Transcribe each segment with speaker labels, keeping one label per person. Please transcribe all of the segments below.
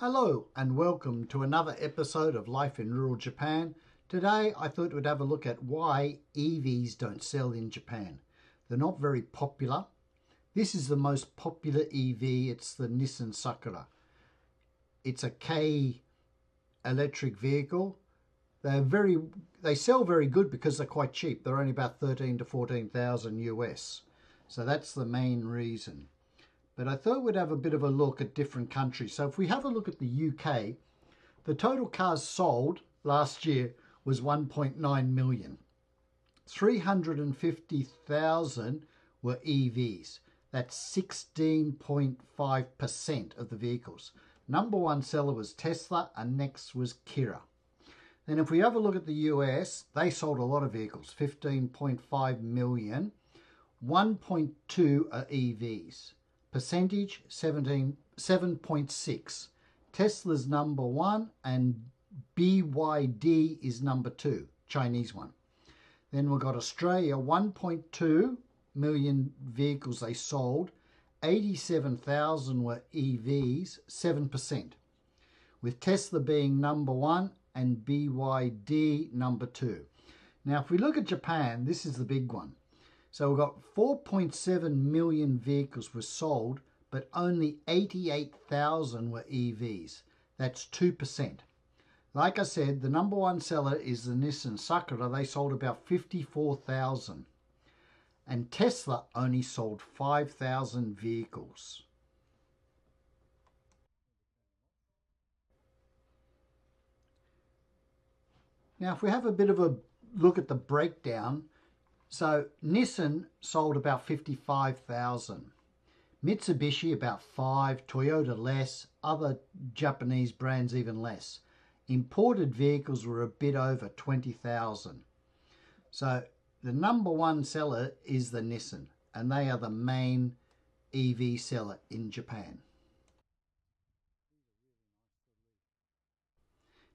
Speaker 1: Hello and welcome to another episode of Life in Rural Japan. Today I thought we'd have a look at why EVs don't sell in Japan. They're not very popular. This is the most popular EV. It's the Nissan Sakura. It's a K electric vehicle. They sell very good because they're quite cheap. They're only about 13 to 14,000 US. So that's the main reason. But I thought we'd have a bit of a look at different countries. So if we have a look at the UK, the total cars sold last year was 1.9 million. 350,000 were EVs. That's 16.5% of the vehicles. Number one seller was Tesla and next was Kira. Then if we have a look at the US, they sold a lot of vehicles, 15.5 million. 1.2 are EVs. Percentage 7.6. Tesla's number one and BYD is number two, Chinese one. Then we've got Australia, 1.2 million vehicles they sold. 87,000 were EVs, 7%. With Tesla being number one and BYD number two. Now if we look at Japan, this is the big one. So we've got 4.7 million vehicles were sold, but only 88,000 were EVs. That's 2%. Like I said, the number one seller is the Nissan Sakura. They sold about 54,000. And Tesla only sold 5,000 vehicles. Now, if we have a bit of a look at the breakdown, so Nissan sold about 55,000. Mitsubishi about 5, Toyota less, other Japanese brands even less. Imported vehicles were a bit over 20,000. So the number one seller is the Nissan, and they are the main EV seller in Japan.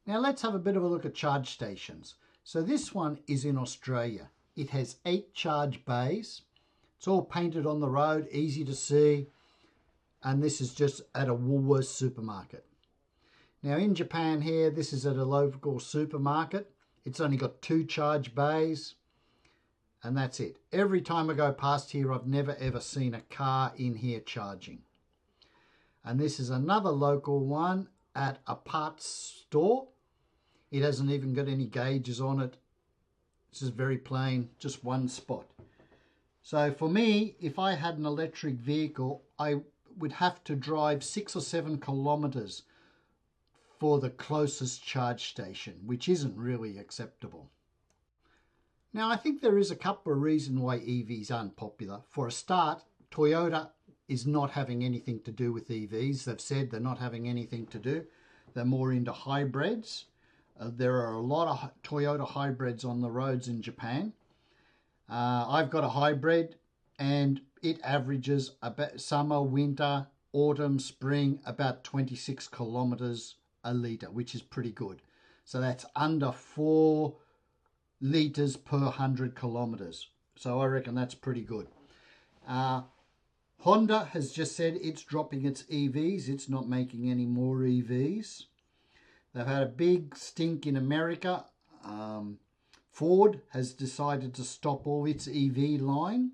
Speaker 1: Now let's have a bit of a look at charge stations. So this one is in Australia. It has 8 charge bays. It's all painted on the road, easy to see. And this is just at a Woolworths supermarket. Now in Japan here, this is at a local supermarket. It's only got 2 charge bays. And that's it. Every time I go past here, I've never ever seen a car in here charging. And this is another local one at a parts store. It hasn't even got any gauges on it. This is very plain, just one spot. So for me, if I had an electric vehicle, I would have to drive 6 or 7 kilometers for the closest charge station, which isn't really acceptable. Now, I think there is a couple of reasons why EVs aren't popular. For a start, Toyota is not having anything to do with EVs. They've said they're not having anything to do. They're more into hybrids. There are a lot of Toyota hybrids on the roads in Japan. I've got a hybrid and it averages about summer, winter, autumn, spring, about 26 kilometers a litre, which is pretty good. So that's under 4 litres per 100 kilometers. So I reckon that's pretty good. Honda has just said it's dropping its EVs. It's not making any more EVs. They've had a big stink in America. Ford has decided to stop all its EV line.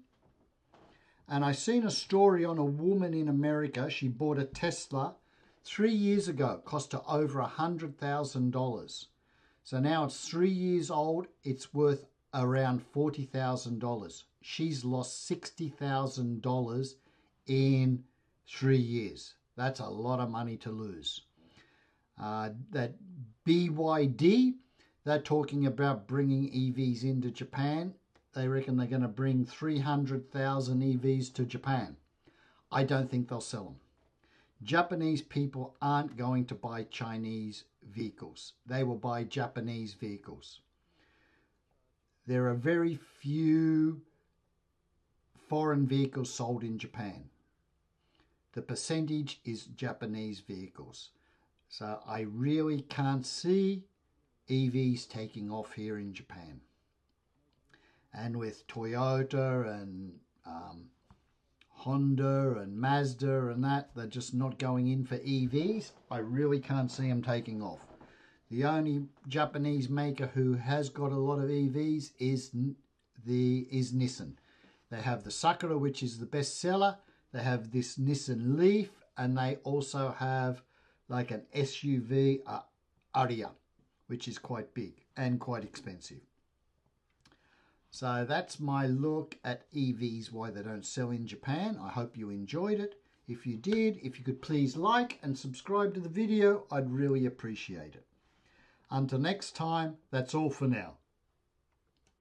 Speaker 1: And I seen a story on a woman in America. She bought a Tesla 3 years ago. It cost her over $100,000. So now it's 3 years old. It's worth around $40,000. She's lost $60,000 in 3 years. That's a lot of money to lose. That BYD, they're talking about bringing EVs into Japan. They reckon they're going to bring 300,000 EVs to Japan. I don't think they'll sell them. Japanese people aren't going to buy Chinese vehicles. They will buy Japanese vehicles. There are very few foreign vehicles sold in Japan. The percentage is Japanese vehicles. So I really can't see EVs taking off here in Japan. And with Toyota and Honda and Mazda and that, they're just not going in for EVs. I really can't see them taking off. The only Japanese maker who has got a lot of EVs is Nissan. They have the Sakura, which is the best seller. They have this Nissan Leaf, and they also have like an SUV Ariya, which is quite big and quite expensive. So that's my look at EVs, why they don't sell in Japan. I hope you enjoyed it. If you did, if you could please like and subscribe to the video, I'd really appreciate it. Until next time, that's all for now.